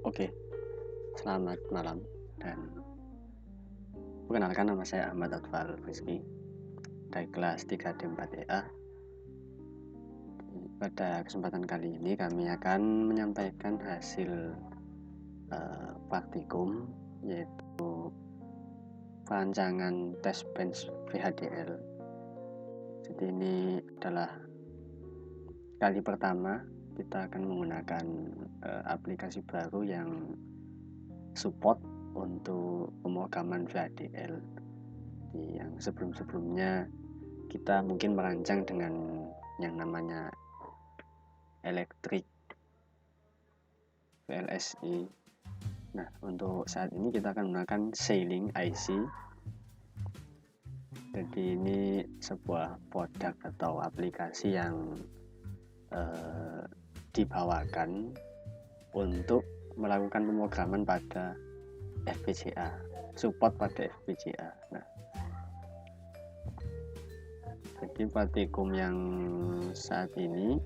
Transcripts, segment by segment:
Oke, selamat malam dan perkenalkan nama saya Ahmad Atfal Rizky dari kelas 3D4EA. Pada kesempatan kali ini kami akan menyampaikan hasil praktikum, yaitu perancangan test bench VHDL. Jadi ini adalah kali pertama kita akan menggunakan aplikasi baru yang support untuk pemrograman VHDL. Yang sebelum-sebelumnya kita mungkin merancang dengan yang namanya elektrik VLSI. Nah, untuk saat ini kita akan menggunakan Xilinx IC. Jadi ini sebuah produk atau aplikasi yang dibawakan untuk melakukan pemrograman pada FPGA, support pada FPGA. Nah, jadi praktikum yang saat ini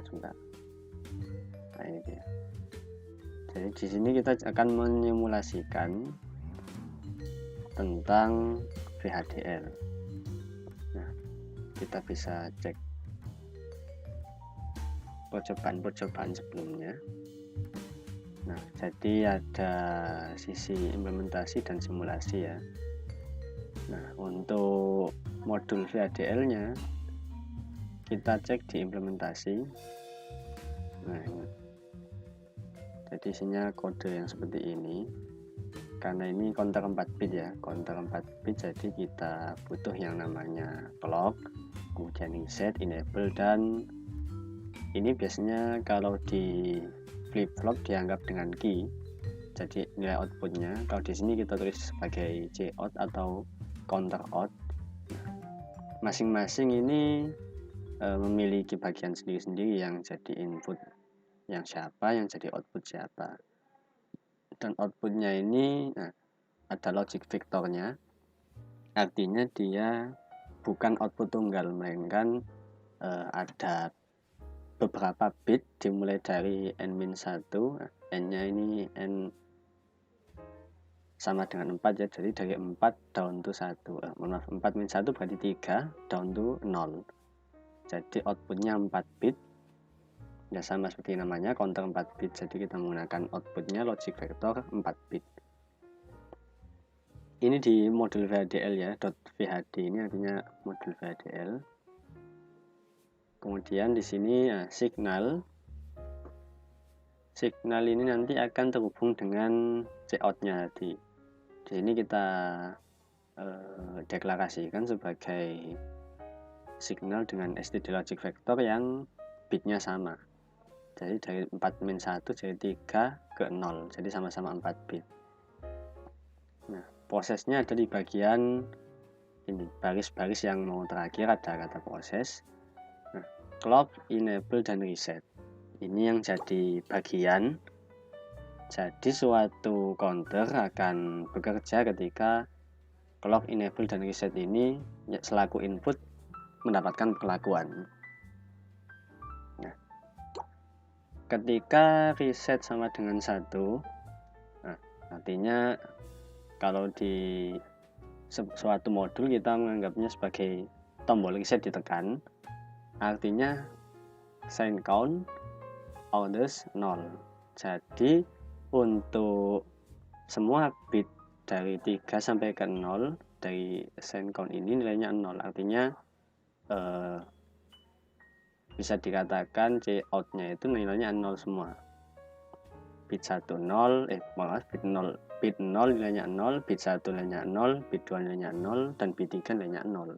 sebentar. Nah, ini dia. Jadi di sini kita akan menyimulasikan tentang VHDL. Nah, kita bisa cek percobaan sebelumnya. Nah, jadi ada sisi implementasi dan simulasi ya. Nah, untuk modul VHDL-nya kita cek di implementasi. Nah, ini. Jadi isinya kode yang seperti ini. Karena ini counter 4 bit ya, counter 4 bit, jadi kita butuh yang namanya clock, kemudian reset, enable, dan ini biasanya kalau di flip flop dianggap dengan key, jadi nilai outputnya. Kalau di sini kita tulis sebagai C out atau counter out. Masing-masing ini memiliki bagian sendiri-sendiri yang jadi input yang siapa, yang jadi output siapa. Dan outputnya ini ada logic vektornya, artinya dia bukan output tunggal, melainkan ada beberapa bit dimulai dari n-1, n-nya ini n sama dengan 4 ya, jadi dari 4 down to 1, 4-1 berarti 3, down to 0, jadi outputnya 4 bit ya, sama seperti namanya counter 4 bit, jadi kita menggunakan outputnya logic vector 4 bit. Ini di modul VHDL ya, .vhd ini artinya modul VHDL. Kemudian di sini signal ini nanti akan terhubung dengan cout-nya tadi. Di sini kita deklarasikan sebagai signal dengan std logic vector yang bitnya sama. Jadi dari 4-1 jadi 3 ke 0, jadi sama-sama 4 bit. Nah, prosesnya ada di bagian ini, baris-baris yang mau terakhir ada kata proses. Nah, clock, enable, dan reset. Ini yang jadi bagian. Jadi suatu counter akan bekerja ketika clock, enable, dan reset ini selaku input mendapatkan perlakuan. Nah, ketika reset sama dengan 1, artinya kalau di suatu modul kita menganggapnya sebagai tombol reset ditekan, artinya sign count orders 0. Jadi untuk semua bit dari 3 sampai ke 0 dari sign count ini nilainya 0, artinya bisa dikatakan C out-nya itu nilainya 0 semua. Bit 1 0, bit 0 nilainya 0, bit 1 nilainya 0, bit 2 nilainya 0, dan bit 3 nilainya 0.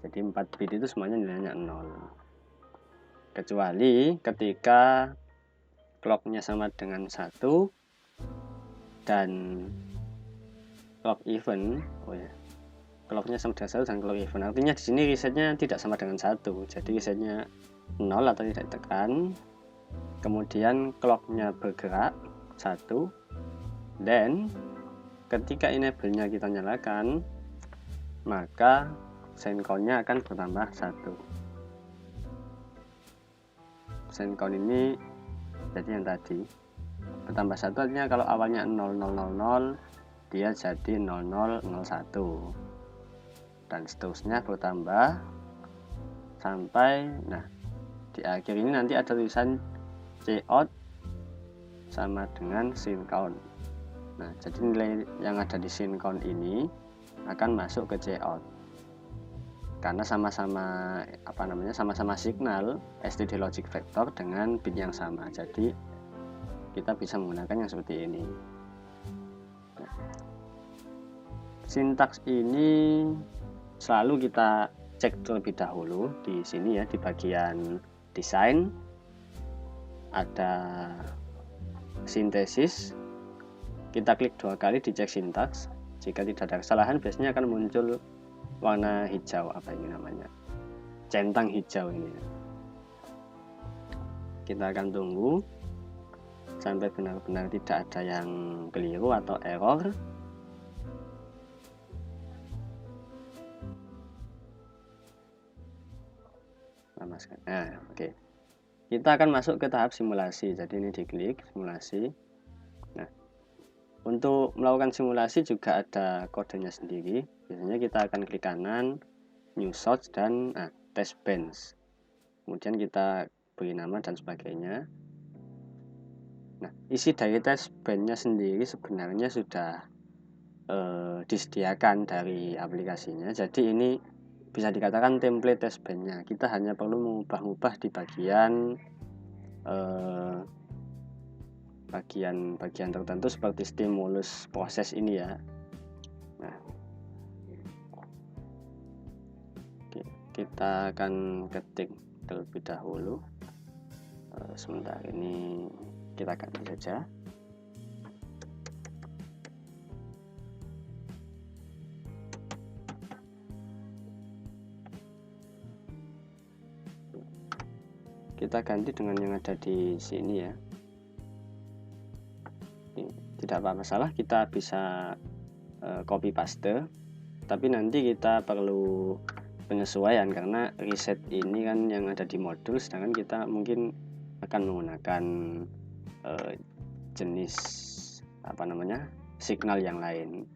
Jadi 4 bit itu semuanya nilainya 0. Kecuali ketika clock-nya sama dengan 1 dan clock event, clock-nya sama dengan 1 dan clock event. Artinya di sini resetnya tidak sama dengan 1. Jadi resetnya 0 atau tidak ditekan. Kemudian clock-nya bergerak 1, dan ketika enable-nya kita nyalakan, maka sign count-nya akan bertambah 1. sin count ini jadi yang tadi bertambah 1 artinya kalau awalnya 0000 dia jadi 0001 dan seterusnya bertambah sampai di akhir ini nanti ada tulisan cout sama dengan sin count. Jadi nilai yang ada di sin count ini akan masuk ke cout karena sama-sama sama-sama signal STD logic vector dengan bit yang sama. Jadi kita bisa menggunakan yang seperti ini. Sintaks ini selalu kita cek terlebih dahulu di sini ya, di bagian desain ada sintesis. Kita klik 2 kali dicek sintaks. Jika tidak ada kesalahan biasanya akan muncul warna hijau, apa ini namanya, centang hijau ini. Kita akan tunggu sampai benar-benar tidak ada yang keliru atau error. Oke. Kita akan masuk ke tahap simulasi. Jadi ini diklik simulasi. Untuk melakukan simulasi juga ada kodenya sendiri. Biasanya kita akan klik kanan, new source dan test bench. Kemudian kita beri nama dan sebagainya. Isi dari test bench-nya sendiri sebenarnya sudah disediakan dari aplikasinya. Jadi ini bisa dikatakan template test bench-nya. Kita hanya perlu mengubah-ubah di bagian bagian tertentu seperti stimulus proses ini ya. Kita akan ketik terlebih dahulu. Sementara ini kita ganti saja. Kita ganti dengan yang ada di sini ya. Tidak apa-apa, kita bisa copy paste, tapi nanti kita perlu penyesuaian karena reset ini kan yang ada di modul, sedangkan kita mungkin akan menggunakan jenis signal yang lain.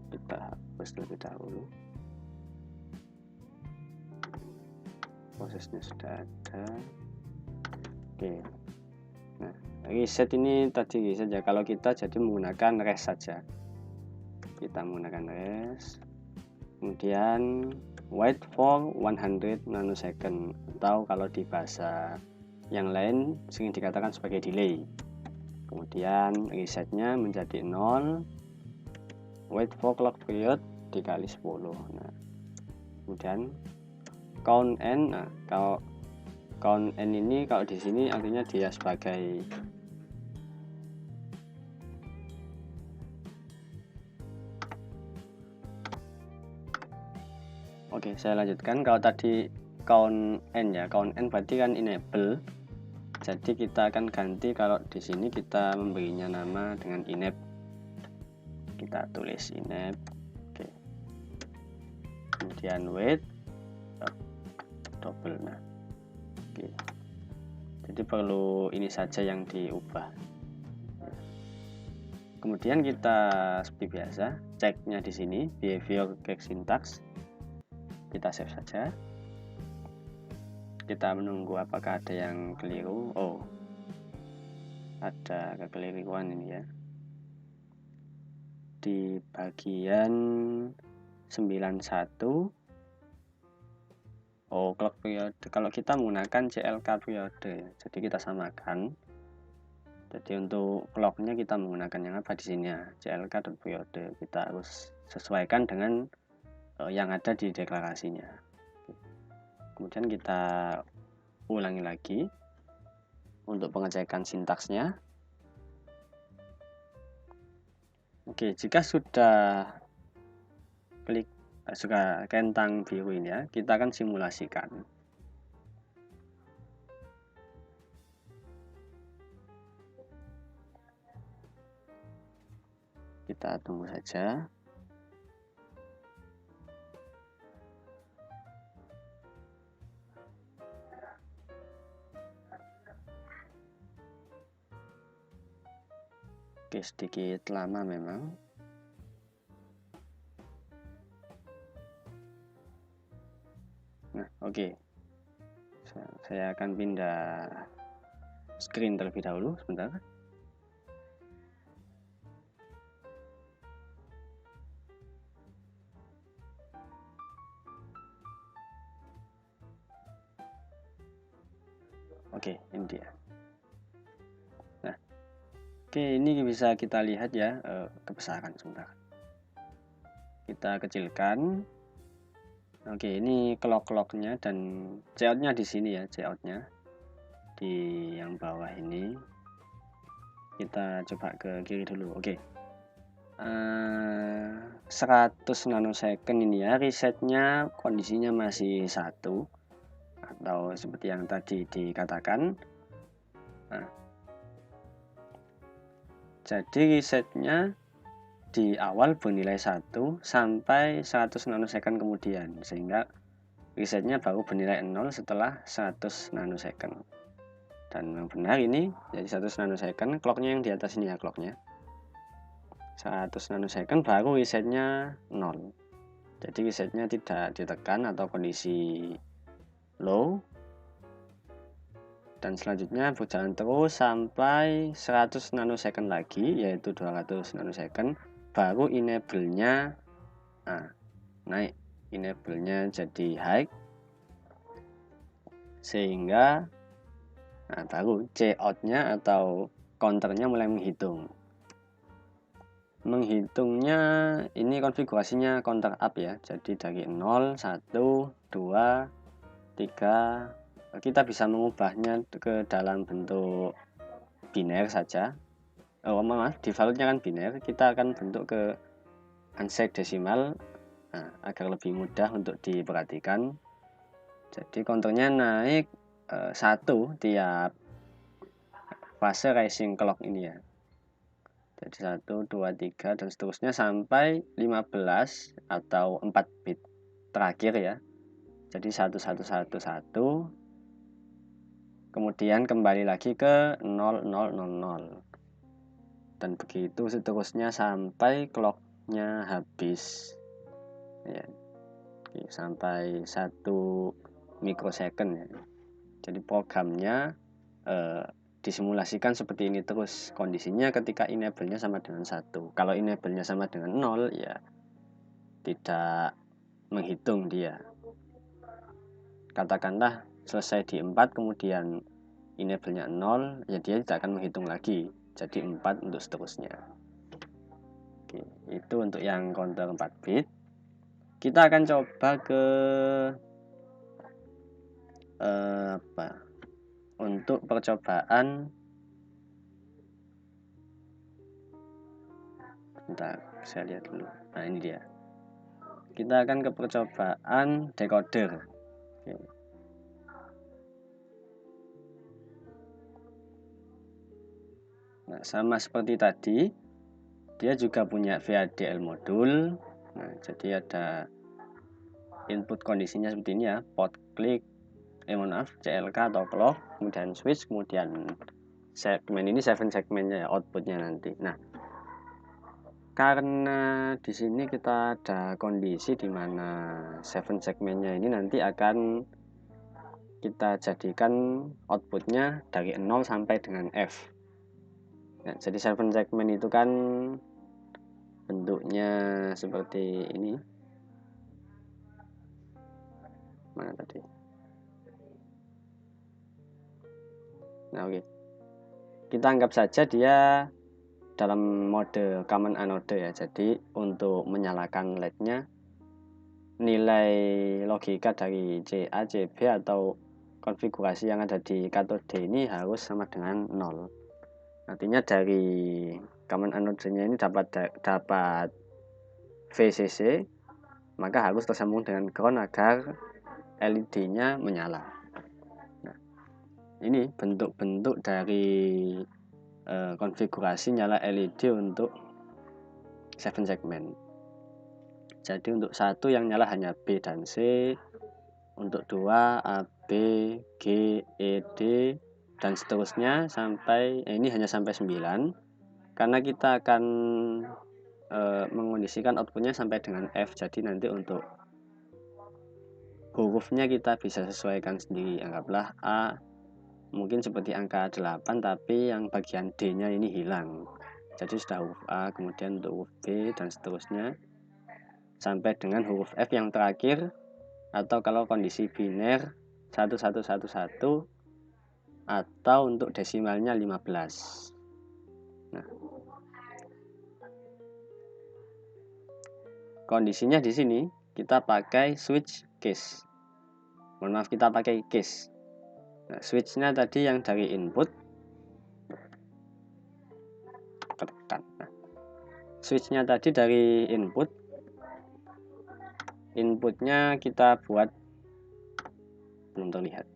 Kita hapus terlebih dahulu. Prosesnya sudah ada. Oke. Reset ini tadi reset ya. Kalau kita jadi menggunakan rest saja. Kita menggunakan rest. Kemudian wait for 100 nanosecond, atau kalau di bahasa yang lain sering dikatakan sebagai delay. Kemudian resetnya menjadi 0. Wait for clock period dikali 10. Kemudian count n. Kalau count n ini kalau di sini artinya dia sebagai Oke, saya lanjutkan. Kalau tadi count n ya, count n berarti kan enable. Jadi kita akan ganti, kalau di sini kita memberinya nama dengan enable. Kita tulis enable. Oke. Kemudian wait double. Oke. Jadi perlu ini saja yang diubah. Kemudian kita seperti biasa ceknya di sini behavior check syntax. Kita save saja. Kita menunggu apakah ada yang keliru. Oh, ada kekeliruan ini ya. Di bagian 91. Oh, clock period. Kalau kita menggunakan CLK periode ya. Jadi kita samakan. Jadi untuk clocknya kita menggunakan yang apa di sini ya, CLK dan periode. Kita harus sesuaikan dengan yang ada di deklarasinya. Kemudian kita ulangi lagi untuk pengecekan sintaksnya. Oke, jika sudah klik sudah kentang biru ini ya, kita akan simulasikan. Kita tunggu saja. Oke, sedikit lama memang. Nah, oke. Saya akan pindah screen terlebih dahulu sebentar. Oke, ini dia. Nah, oke, ini bisa kita lihat ya kebesaran sebentar. Kita kecilkan. Oke, ini clock-clocknya dan layoutnya di sini ya, layoutnya di yang bawah ini. Kita coba ke kiri dulu. Oke. 100 nanosecond ini ya, resetnya kondisinya masih 1 atau seperti yang tadi dikatakan. Nah, jadi resetnya di awal bernilai 1 sampai 100 nanosecond kemudian, sehingga resetnya baru bernilai 0 setelah 100 nanosecond. Dan yang benar ini jadi 100 nanosecond, clocknya yang di atas ini ya, clocknya 100 nanosecond baru resetnya 0. Jadi resetnya tidak ditekan atau kondisi low. Dan selanjutnya berjalan terus sampai 100 nanosecond lagi, yaitu 200 nanosecond, baru enable-nya naik, enable-nya jadi high, sehingga baru cout-nya atau counternya mulai menghitung. Menghitungnya ini konfigurasinya counter up ya, jadi dari 0, 1, 2, 3, kita bisa mengubahnya ke dalam bentuk biner saja. Maaf, defaultnya kan biner, kita akan bentuk ke unset desimal agar lebih mudah untuk diperhatikan. Jadi counternya naik 1 tiap fase rising clock ini ya. Jadi 1, 2, 3 dan seterusnya sampai 15 atau 4 bit terakhir ya. Jadi 1, 1, 1, 1, kemudian kembali lagi ke 0, 0, 0, 0. Dan begitu seterusnya sampai clocknya habis ya. Sampai 1 mikrosecond ya. Jadi programnya disimulasikan seperti ini terus kondisinya ketika enable-nya sama dengan 1. Kalau enable-nya sama dengan 0 ya tidak menghitung dia. Katakanlah selesai di 4 kemudian enable-nya 0, ya dia tidak akan menghitung lagi. Jadi 4 untuk seterusnya. Oke, itu untuk yang counter 4 bit. Kita akan coba ke untuk percobaan. Bentar, saya lihat dulu. Nah, ini dia. Kita akan ke percobaan decoder. Oke. Nah, sama seperti tadi, dia juga punya VHDL modul. Nah, jadi ada input kondisinya seperti ini ya, port klik, CLK atau clock, kemudian switch, kemudian segmen ini 7 segmennya ya, outputnya nanti. Nah, karena di sini kita ada kondisi di mana 7 segmennya ini nanti akan kita jadikan outputnya dari 0 sampai dengan F. Nah, jadi 7 segmen itu kan bentuknya seperti ini. Mana tadi? Nah, oke. Kita anggap saja dia dalam mode common anode ya. Jadi untuk menyalakan LED-nya, nilai logika dari CA, CB atau konfigurasi yang ada di katode ini harus sama dengan 0. Artinya dari common anode-nya ini dapat VCC, maka harus tersambung dengan ground agar LED-nya menyala. Nah, ini bentuk-bentuk dari konfigurasi nyala LED untuk 7 segmen. Jadi untuk 1 yang nyala hanya B dan C, untuk 2 A, B, G, E, D dan seterusnya sampai ini hanya sampai 9. karena kita akan mengondisikan outputnya sampai dengan F, jadi nanti untuk hurufnya kita bisa sesuaikan sendiri. Anggaplah A mungkin seperti angka 8, tapi yang bagian D-nya ini hilang. Jadi sudah huruf A, kemudian untuk huruf B, dan seterusnya sampai dengan huruf F yang terakhir, atau kalau kondisi biner 1111, atau untuk desimalnya 15. Nah, kondisinya di sini kita pakai switch case. Mohon maaf, kita pakai case. Nah, switchnya tadi yang dari input tekan. Nah, switchnya tadi dari inputnya kita buat belum terlihat.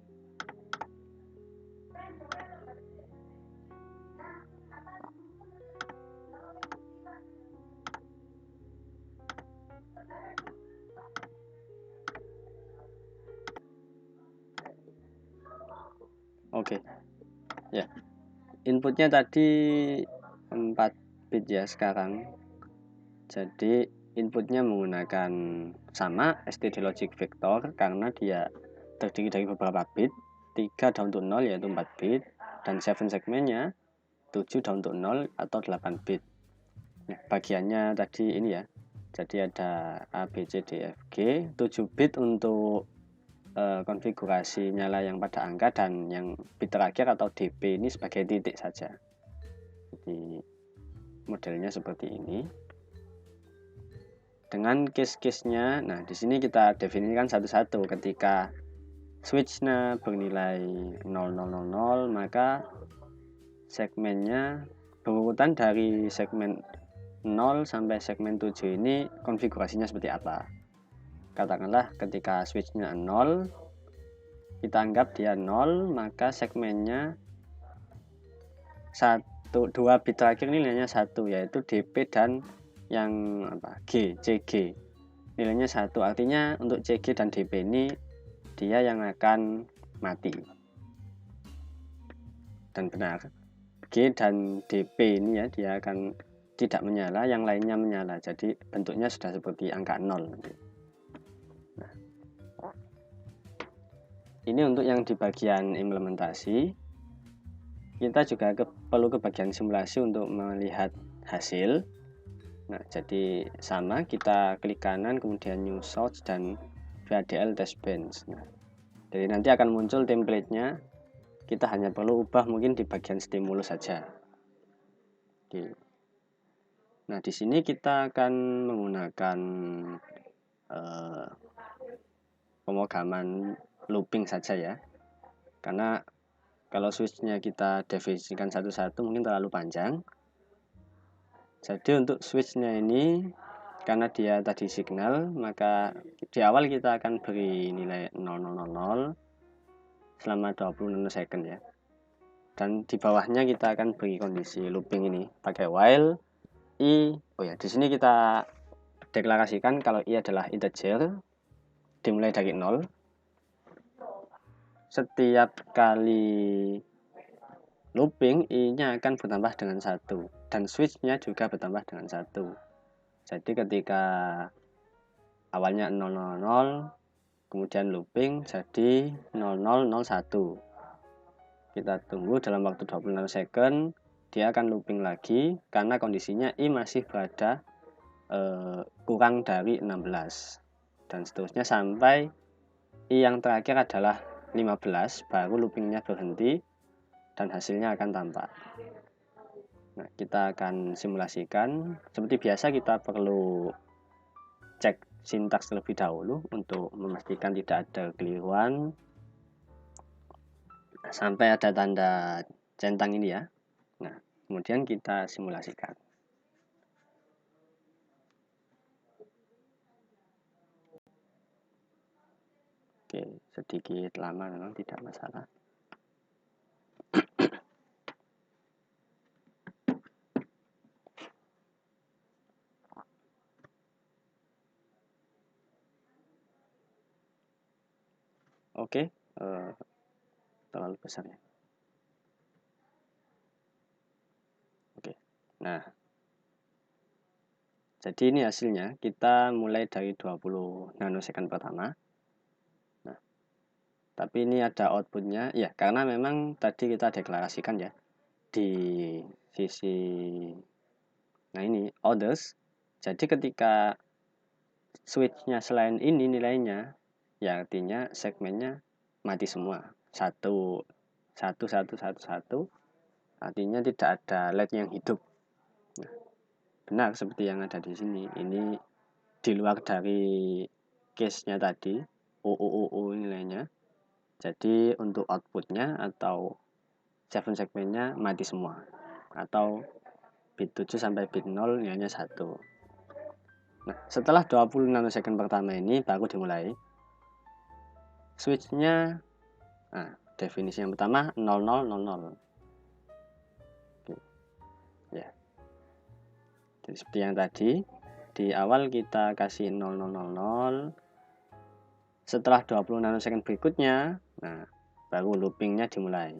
Oke, ya, inputnya tadi 4 bit ya sekarang. Jadi inputnya menggunakan sama std logic vector karena dia terdiri dari beberapa bit, 3 down to 0 yaitu 4 bit, dan 7 segmennya 7 down to 0 atau 8 bit. Nah, bagiannya tadi ini ya, jadi ada A, B, C, D, F, G, 7 bit untuk konfigurasi nyala yang pada angka, dan yang bit terakhir atau DP ini sebagai titik saja. Jadi modelnya seperti ini. Dengan case-case-nya, nah di sini kita definisikan satu-satu. Ketika switch-nya bernilai 0000, maka segmennya berurutan dari segmen 0 sampai segmen 7 ini konfigurasinya seperti apa. Katakanlah ketika switch-nya 0, kita anggap dia 0, maka segmennya 2 bit terakhir ini nilainya 1, yaitu DP dan yang G, CG. Nilainya 1, artinya untuk CG dan DP ini dia yang akan mati. Dan benar, G dan DP ini ya, dia akan tidak menyala, yang lainnya menyala. Jadi bentuknya sudah seperti angka 0. Nah, ini untuk yang di bagian implementasi. Kita juga perlu ke bagian simulasi untuk melihat hasil. Nah, jadi sama, kita klik kanan, kemudian new source dan VHDL test bench. Nah, jadi nanti akan muncul template-nya. Kita hanya perlu ubah mungkin di bagian stimulus saja. Oke. Nah, di sini kita akan menggunakan pemrograman looping saja ya, karena kalau switch-nya kita definisikan satu-satu mungkin terlalu panjang. Jadi untuk switch-nya ini, karena dia tadi signal, maka di awal kita akan beri nilai 0000 selama 20 nanosecond ya. Dan di bawahnya kita akan beri kondisi looping ini pakai while i. Oh ya, di sini kita deklarasikan kalau i adalah integer dimulai dari 0. Setiap kali looping i-nya akan bertambah dengan 1 dan switch-nya juga bertambah dengan 1. Jadi ketika awalnya 000 kemudian looping jadi 0001. Kita tunggu dalam waktu 20 nanosecond, dia akan looping lagi karena kondisinya i masih berada kurang dari 16, dan seterusnya sampai i yang terakhir adalah 15, baru loopingnya berhenti dan hasilnya akan tampak. Nah, kita akan simulasikan. Seperti biasa kita perlu cek sintaks terlebih dahulu untuk memastikan tidak ada kekeliruan. Sampai ada tanda centang ini ya. Nah, kemudian kita simulasikan. Oke, sedikit lama memang, tidak masalah. Oke, terlalu besar ya. Oke, Nah, jadi ini hasilnya, kita mulai dari 20 nanosecond pertama. Nah, tapi ini ada outputnya, ya karena memang tadi kita deklarasikan ya, di sisi, nah ini, others. Jadi ketika switch-nya selain ini nilainya, ya artinya segmennya mati semua. Satu, artinya tidak ada LED yang hidup. Nah, benar seperti yang ada di sini. Ini di luar dari case-nya tadi, OOOO nilainya. Jadi untuk outputnya atau 7 segmennya mati semua. Atau bit 7 sampai bit 0 nilainya 1. Nah, setelah 20 nanosecond pertama ini baru dimulai. Switch-nya, nah, definisi yang pertama 0000. Oke. Ya. Jadi seperti yang tadi, di awal kita kasih 0000. Setelah 20 nanosecond berikutnya, nah, baru loopingnya dimulai.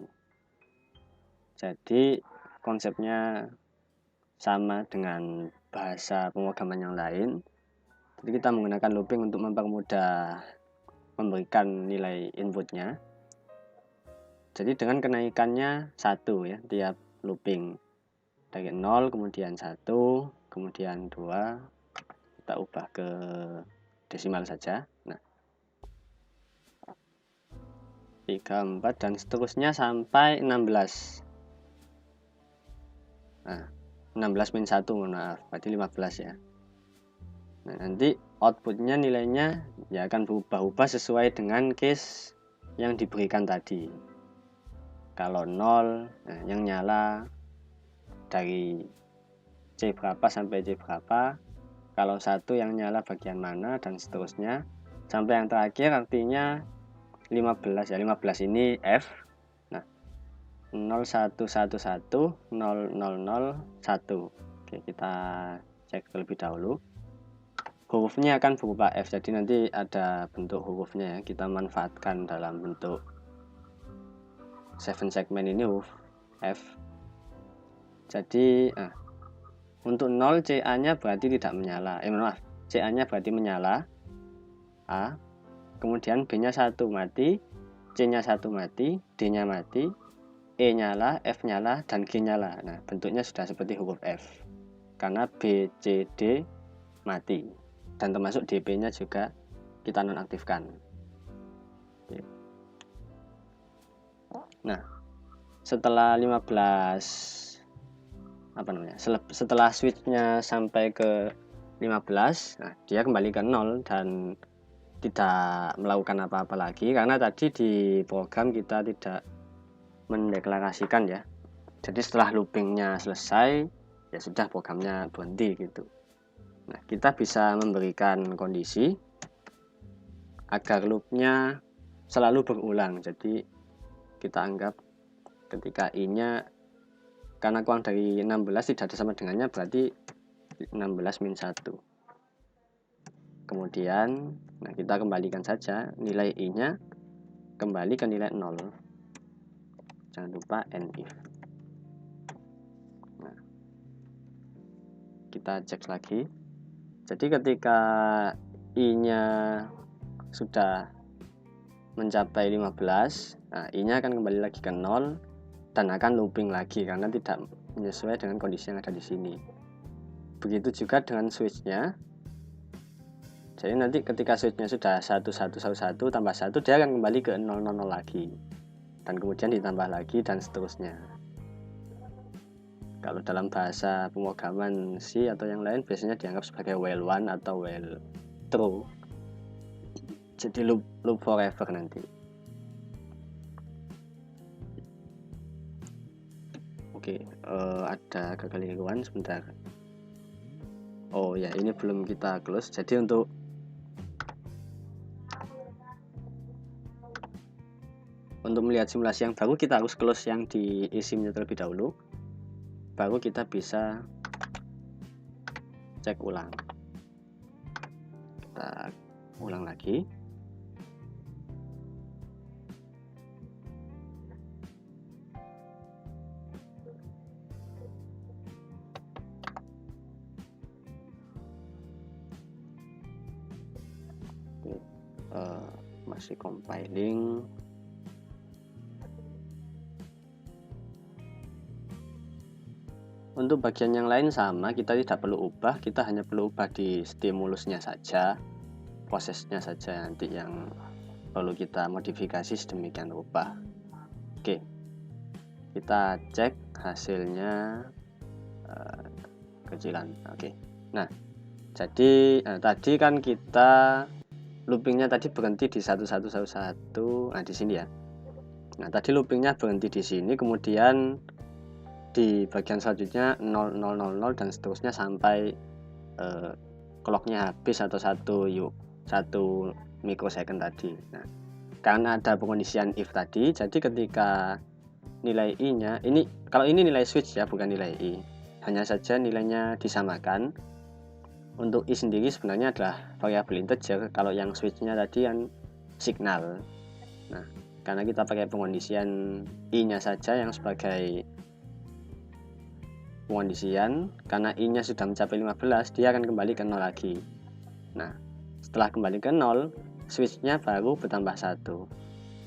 Jadi konsepnya sama dengan bahasa pemrograman yang lain. Jadi kita menggunakan looping untuk mempermudah memberikan nilai inputnya. Jadi dengan kenaikannya 1 ya tiap looping. Dari 0 kemudian 1, kemudian 2. Kita ubah ke desimal saja. Nah, 3, 4 dan seterusnya sampai 16. Nah, 16 min 1, mohon maaf, berarti 15 ya. Nah, nanti outputnya nilainya ya akan berubah-ubah sesuai dengan case yang diberikan tadi. Kalau 0, nah, yang nyala dari C berapa sampai C berapa. Kalau 1 yang nyala bagian mana dan seterusnya. Sampai yang terakhir artinya 15 ya, 15 ini F. Nah, 0111 0001. Oke, kita cek terlebih dahulu. Hurufnya akan berupa F, jadi nanti ada bentuk hurufnya ya. Kita manfaatkan dalam bentuk 7 segmen ini huruf F. Jadi untuk 0 CA-nya berarti tidak menyala. Maaf, CA-nya berarti menyala. A. Kemudian B-nya 1 mati, C-nya 1 mati, D-nya mati, E nyala, F nyala, dan G nyala. Nah, bentuknya sudah seperti huruf F. Karena B, C, D mati. Dan termasuk DP-nya juga kita nonaktifkan. Nah, setelah 15 setelah switch-nya sampai ke 15, nah, dia kembali ke 0 dan tidak melakukan apa-apa lagi karena tadi di program kita tidak mendeklarasikan ya. Jadi setelah loopingnya selesai, ya sudah programnya berhenti gitu. Nah, kita bisa memberikan kondisi agar loopnya selalu berulang. Jadi kita anggap ketika I-nya karena kurang dari 16 tidak ada sama dengannya, berarti 16 min 1. Kemudian, nah, kita kembalikan saja nilai I-nya kembali ke nilai 0. Jangan lupa NIF. Nah, kita cek lagi. Jadi ketika I-nya sudah mencapai 15, nah, I-nya akan kembali lagi ke 0 dan akan looping lagi karena tidak menyesuaikan dengan kondisi yang ada di sini. Begitu juga dengan switch-nya. Jadi nanti ketika switch-nya sudah 1111 tambah 1, dia akan kembali ke 000 lagi. Dan kemudian ditambah lagi dan seterusnya. Kalau dalam bahasa pemrograman C atau yang lain biasanya dianggap sebagai while one atau while true. Jadi loop forever nanti. Oke, ada kekeliruan sebentar. Oh ya, ini belum kita close. Jadi untuk melihat simulasi yang baru kita harus close yang di eSIM-nya terlebih dahulu. Baru kita bisa cek ulang. Kita ulang lagi. masih compiling. Untuk bagian yang lain sama, kita tidak perlu ubah, kita hanya perlu ubah di stimulusnya saja, prosesnya saja nanti yang perlu kita modifikasi sedemikian rupa. Oke, kita cek hasilnya kecilan. Oke, nah jadi tadi kan kita loopingnya tadi berhenti di 1111. Nah di sini ya. Nah tadi loopingnya berhenti di sini, kemudian di bagian selanjutnya 0000 dan seterusnya sampai clocknya habis atau 1 mikrosecond tadi. Nah karena ada pengondisian if tadi, jadi ketika nilai i nya ini, kalau ini nilai switch ya, bukan nilai i, hanya saja nilainya disamakan. Untuk i sendiri sebenarnya adalah variabel integer, kalau yang switch-nya tadi kan signal. Nah karena kita pakai pengondisian i nya saja yang sebagai pengondisian, karena i nya sudah mencapai 15, dia akan kembali ke 0 lagi. Nah setelah kembali ke 0, switch-nya baru bertambah 1,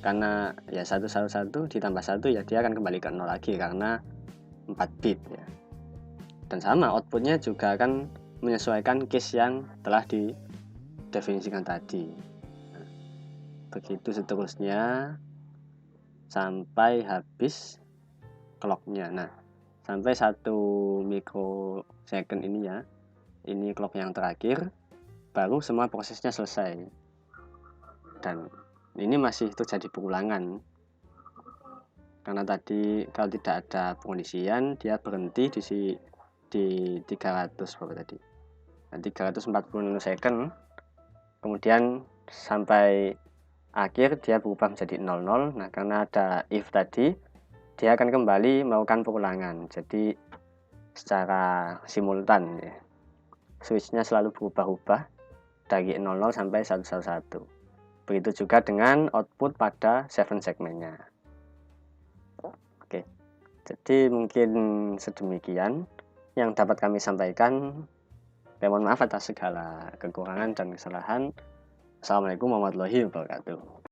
karena ya 111 ditambah 1 ya dia akan kembali ke 0 lagi karena 4 bit ya. Dan sama outputnya juga akan menyesuaikan case yang telah didefinisikan tadi. Nah, begitu seterusnya sampai habis clocknya. Nah sampai 1 mikrosecond ini ya, ini clock yang terakhir, baru semua prosesnya selesai. Dan ini masih terjadi pengulangan, karena tadi kalau tidak ada pengondisian dia berhenti di 300 berapa tadi, nah, 340 nanosecond, kemudian sampai akhir dia berubah menjadi 00. Nah karena ada if tadi, dia akan kembali melakukan pengulangan, jadi secara simultan ya, switchnya selalu berubah-ubah dari 00 sampai 111. Begitu juga dengan output pada 7 segmennya. Oke, jadi mungkin sedemikian yang dapat kami sampaikan. Mohon maaf atas segala kekurangan dan kesalahan. Assalamualaikum warahmatullahi wabarakatuh.